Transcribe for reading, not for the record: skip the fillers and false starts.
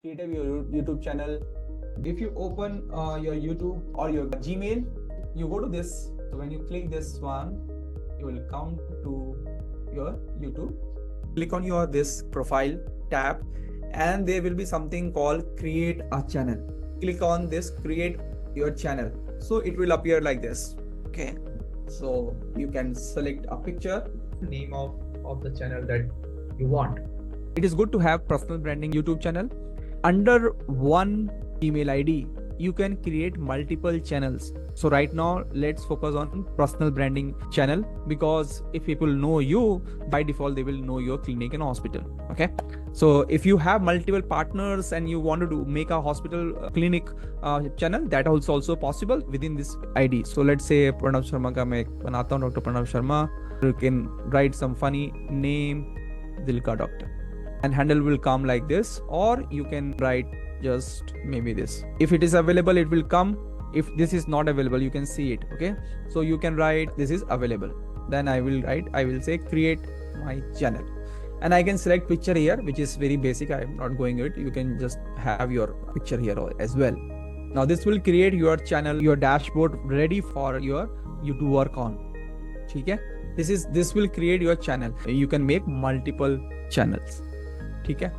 create a YouTube channel. If you open your YouTube or your Gmail, you go to this. So when you click this one, you will come to your YouTube. Click on your this profile tab, and there will be something called create a channel. Click on this create your channel. So it will appear like this. Okay. So you can select a picture, name of the channel that you want. It is good to have personal branding YouTube channel. Under one email ID, you can create multiple channels. So right now, let's focus on personal branding channel, because if people know you, by default, they will know your clinic and hospital. Okay. So if you have multiple partners and you want to make a hospital clinic channel, that is also possible within this ID. So let's say Pranav Sharma ka main banata hu, Dr. Pranav Sharma. You can write some funny name, Dil ka doctor, and handle will come like this, or you can write just maybe this. If it is available, it will come. If this is not available, you can see it. Okay. So you can write this is available. Then I will say create my channel. And I can select picture here, which is very basic. I am not going it. You can just have your picture here as well. Now this will create your channel, your dashboard ready for you to work on. Okay? This will create your channel. You can make multiple channels. Okay?